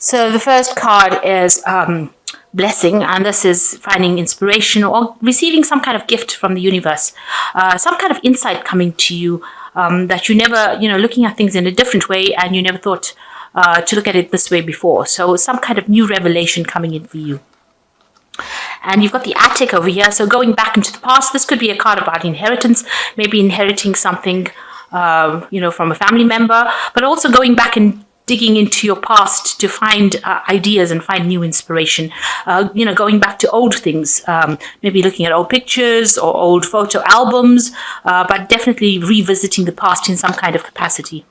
So the first card is blessing, and this is finding inspiration or receiving some kind of gift from the universe, some kind of insight coming to you that you never, looking at things in a different way, and you never thought to look at it this way before. So some kind of new revelation coming in for you. And you've got the attic over here. So going back into the past, this could be a card about inheritance, maybe inheriting something, from a family member, but also going back and digging into your past to find ideas and find new inspiration. Going back to old things, maybe looking at old pictures or old photo albums, but definitely revisiting the past in some kind of capacity.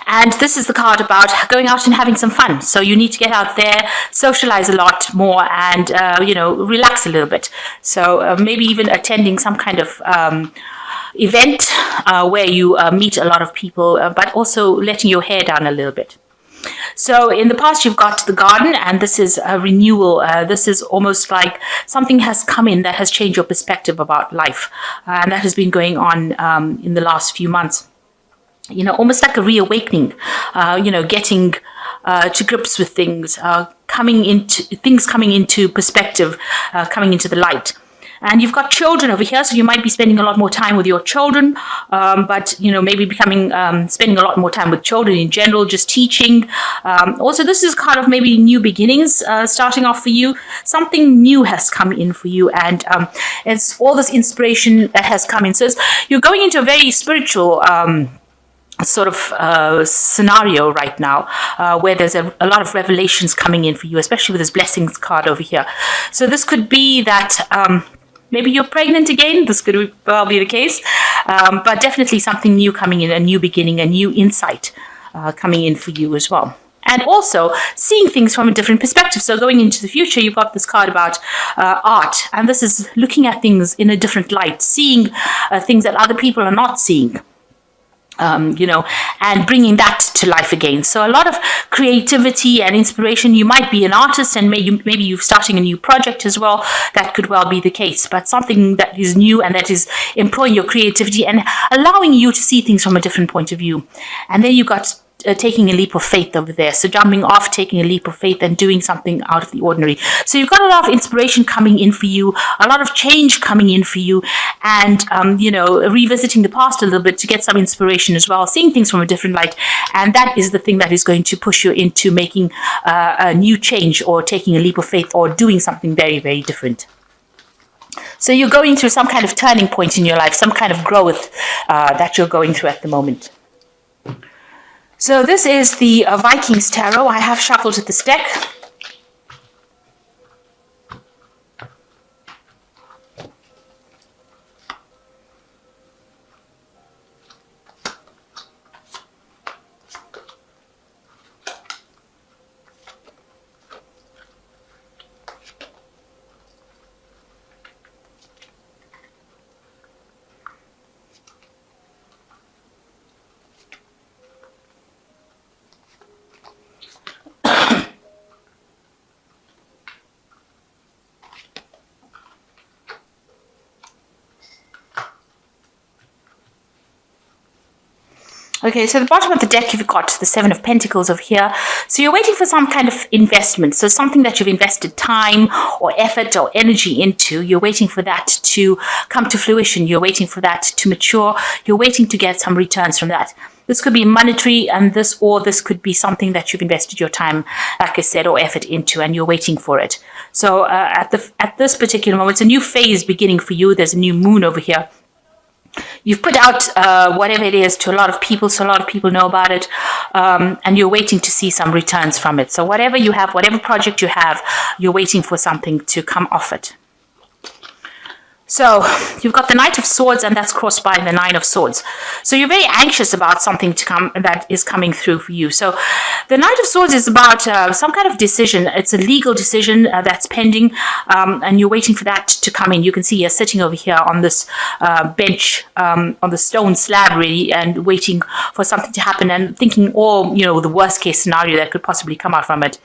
And this is the card about going out and having some fun. So you need to get out there, socialize a lot more, and, relax a little bit. So maybe even attending some kind of event where you meet a lot of people, but also letting your hair down a little bit. So in the past, you've got the garden, and this is a renewal. This is almost like something has come in that has changed your perspective about life. And that has been going on in the last few months. Almost like a reawakening, getting to grips with things, coming into perspective, coming into the light. And you've got children over here, so you might be spending a lot more time with your children, but, maybe spending a lot more time with children in general, just teaching. Also, this is kind of maybe new beginnings starting off for you. Something new has come in for you, and it's all this inspiration that has come in. So you're going into a very spiritual sort of scenario right now, where there's a lot of revelations coming in for you, especially with this blessings card over here. So this could be that maybe you're pregnant again. This could well be the case, but definitely something new coming in, a new beginning, a new insight coming in for you as well. And also seeing things from a different perspective. So going into the future, you've got this card about art, and this is looking at things in a different light, seeing things that other people are not seeing. And bringing that to life again. So a lot of creativity and inspiration. You might be an artist, and maybe you're starting a new project as well. That could well be the case, but something that is new and that is employing your creativity and allowing you to see things from a different point of view. And then you've got taking a leap of faith over there. So jumping off, taking a leap of faith and doing something out of the ordinary. So you've got a lot of inspiration coming in for you, a lot of change coming in for you, and, revisiting the past a little bit to get some inspiration as well, seeing things from a different light. And that is the thing that is going to push you into making a new change, or taking a leap of faith, or doing something very, very different. So you're going through some kind of turning point in your life, some kind of growth that you're going through at the moment. So this is the Vikings Tarot. I have shuffled this deck. Okay, so the bottom of the deck, you've got the Seven of Pentacles over here. So you're waiting for some kind of investment. So something that you've invested time or effort or energy into, you're waiting for that to come to fruition. You're waiting for that to mature. You're waiting to get some returns from that. This could be monetary, and this could be something that you've invested your time, like I said, or effort into, and you're waiting for it. So at this particular moment, it's a new phase beginning for you. There's a new moon over here. You've put out whatever it is to a lot of people, so a lot of people know about it, and you're waiting to see some returns from it. So whatever you have, whatever project you have, you're waiting for something to come off it. So you've got the Knight of Swords, and that's crossed by the Nine of Swords. So you're very anxious about something to come that is coming through for you. So the Knight of Swords is about some kind of decision. It's a legal decision that's pending, and you're waiting for that to come in. You can see you're sitting over here on this bench, on the stone slab, really, and waiting for something to happen and thinking all, the worst case scenario that could possibly come out from it.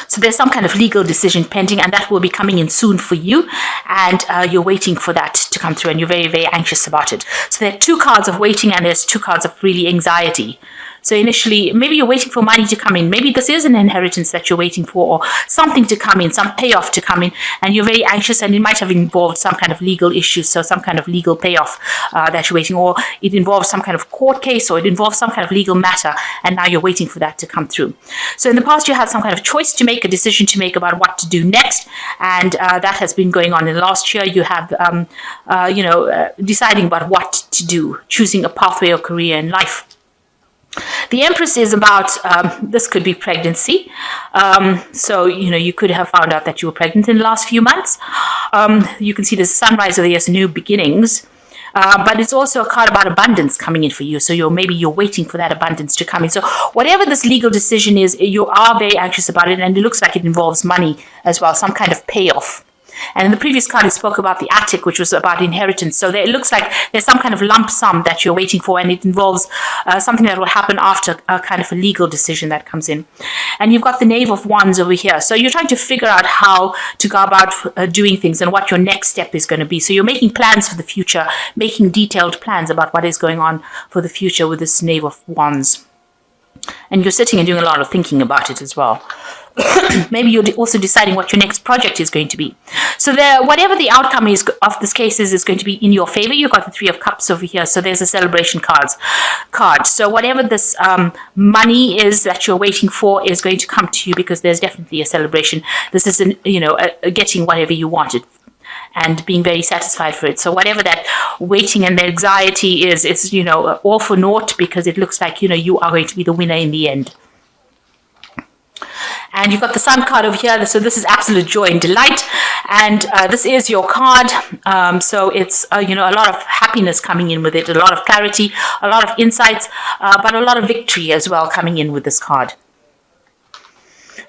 So there's some kind of legal decision pending, and that will be coming in soon for you, and you're waiting for that to come through, and you're very, very anxious about it. So there are two cards of waiting, and there's two cards of really anxiety. So initially, maybe you're waiting for money to come in. Maybe this is an inheritance that you're waiting for, or something to come in, some payoff to come in, and you're very anxious, and it might have involved some kind of legal issue, so some kind of legal payoff that you're waiting, or it involves some kind of court case, or it involves some kind of legal matter, and now you're waiting for that to come through. So in the past, you had some kind of choice to make, a decision to make about what to do next, and that has been going on in the last year. You have, deciding about what to do, choosing a pathway or career in life. The Empress is about, this could be pregnancy. So, you could have found out that you were pregnant in the last few months. You can see the sunrise of the year's new beginnings. But it's also a card about abundance coming in for you. So maybe you're waiting for that abundance to come in. So whatever this legal decision is, you are very anxious about it, and it looks like it involves money as well, some kind of payoff. And in the previous card, it spoke about the attic, which was about inheritance. So it looks like there's some kind of lump sum that you're waiting for, and it involves something that will happen after a kind of a legal decision that comes in. And you've got the Knave of Wands over here. So you're trying to figure out how to go about doing things and what your next step is going to be. So you're making plans for the future, making detailed plans about what is going on for the future with this Knave of Wands. And you're sitting and doing a lot of thinking about it as well. Maybe you're also deciding what your next project is going to be. So whatever the outcome is of this case is going to be in your favor. You've got the Three of Cups over here. So there's a celebration card. So whatever this money is that you're waiting for is going to come to you, because there's definitely a celebration. This is, getting whatever you wanted and being very satisfied for it. So whatever that waiting and the anxiety is, it's, all for naught, because it looks like, you are going to be the winner in the end. And you've got the Sun card over here. So this is absolute joy and delight. And this is your card. So it's, a lot of happiness coming in with it, a lot of clarity, a lot of insights, but a lot of victory as well coming in with this card.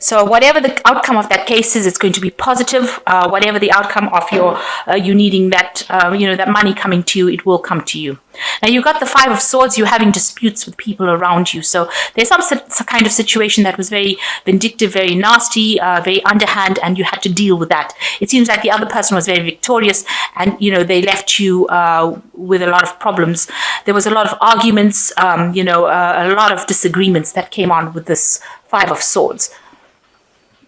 So whatever the outcome of that case is, it's going to be positive. Whatever the outcome of you needing that, that money coming to you, it will come to you. Now you've got the Five of Swords. You're having disputes with people around you. So there's some kind of situation that was very vindictive, very nasty, very underhand, and you had to deal with that. It seems like the other person was very victorious, and they left you with a lot of problems. There was a lot of arguments, a lot of disagreements that came on with this Five of Swords.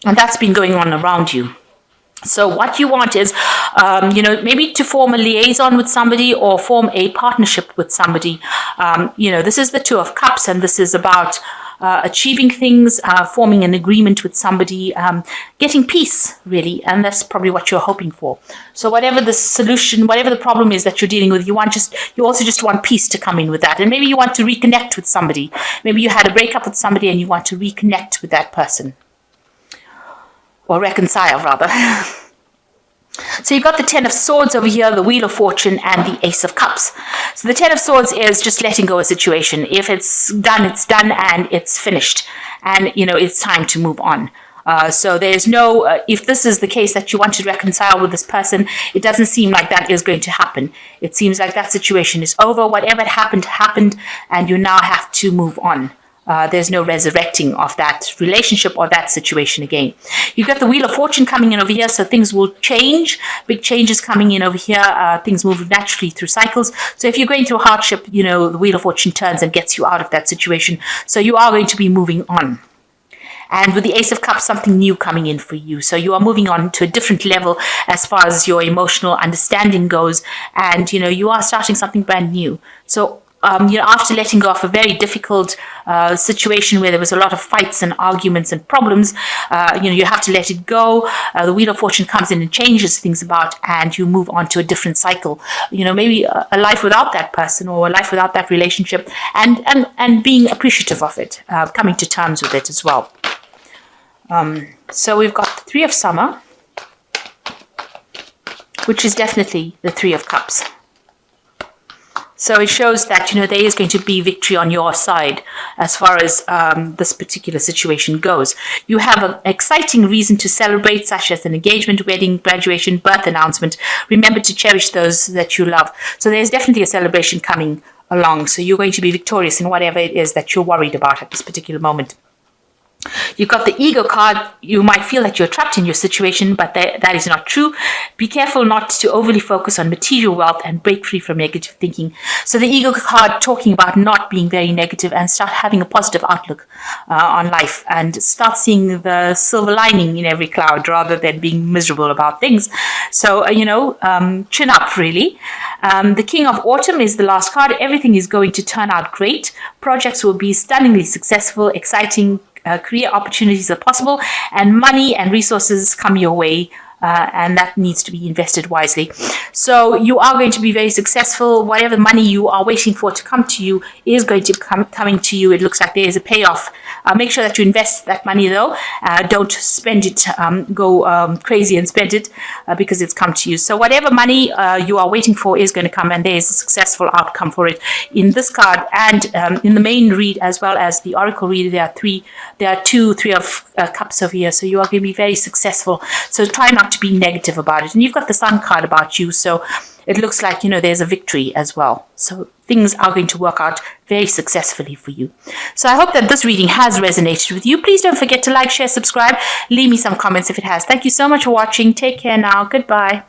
And that's been going on around you. So what you want is, maybe to form a liaison with somebody or form a partnership with somebody. This is the Two of Cups, and this is about achieving things, forming an agreement with somebody, getting peace, really. And that's probably what you're hoping for. So whatever the solution, whatever the problem is that you're dealing with, you also just want peace to come in with that. And maybe you want to reconnect with somebody. Maybe you had a breakup with somebody and you want to reconnect with that person. Or reconcile, rather. So you've got the Ten of Swords over here, the Wheel of Fortune, and the Ace of Cups. So the Ten of Swords is just letting go of a situation. If it's done, and it's finished. And, it's time to move on. So there's no, if this is the case that you want to reconcile with this person, it doesn't seem like that is going to happen. It seems like that situation is over. Whatever happened, and you now have to move on. There's no resurrecting of that relationship or that situation again. You've got the Wheel of Fortune coming in over here, so things will change. Big changes coming in over here. Things move naturally through cycles. So if you're going through a hardship, the Wheel of Fortune turns and gets you out of that situation. So you are going to be moving on. And with the Ace of Cups, something new coming in for you. So you are moving on to a different level as far as your emotional understanding goes. And, you are starting something brand new. So after letting go of a very difficult situation where there was a lot of fights and arguments and problems, you have to let it go. The Wheel of Fortune comes in and changes things about, and you move on to a different cycle. Maybe a life without that person or a life without that relationship, and being appreciative of it, coming to terms with it as well. So we've got the Three of Summer, which is definitely the Three of Cups. So it shows that, there is going to be victory on your side as far as this particular situation goes. You have an exciting reason to celebrate, such as an engagement, wedding, graduation, birth announcement. Remember to cherish those that you love. So there's definitely a celebration coming along. So you're going to be victorious in whatever it is that you're worried about at this particular moment. You've got the ego card. You might feel that you're trapped in your situation, but that is not true. Be careful not to overly focus on material wealth and break free from negative thinking. So the ego card talking about not being very negative and start having a positive outlook on life and start seeing the silver lining in every cloud rather than being miserable about things. So, chin up really. The King of Autumn is the last card. Everything is going to turn out great. Projects will be stunningly successful, exciting career opportunities are possible, and money and resources come your way. And that needs to be invested wisely. So you are going to be very successful. Whatever money you are waiting for to come to you is going to come coming to you. It looks like there is a payoff. Make sure that you invest that money though. Don't spend it, go crazy and spend it because it's come to you. So whatever money you are waiting for is going to come, and there is a successful outcome for it. In this card and in the main read as well as the Oracle read, there are three of cups over here. So you are going to be very successful. So try not to be negative about it. And you've got the Sun card about you, so it looks like there's a victory as well. So things are going to work out very successfully for you. So I hope that this reading has resonated with you. Please don't forget to like, share, subscribe, leave me some comments if it has. Thank you so much for watching. Take care now. Goodbye.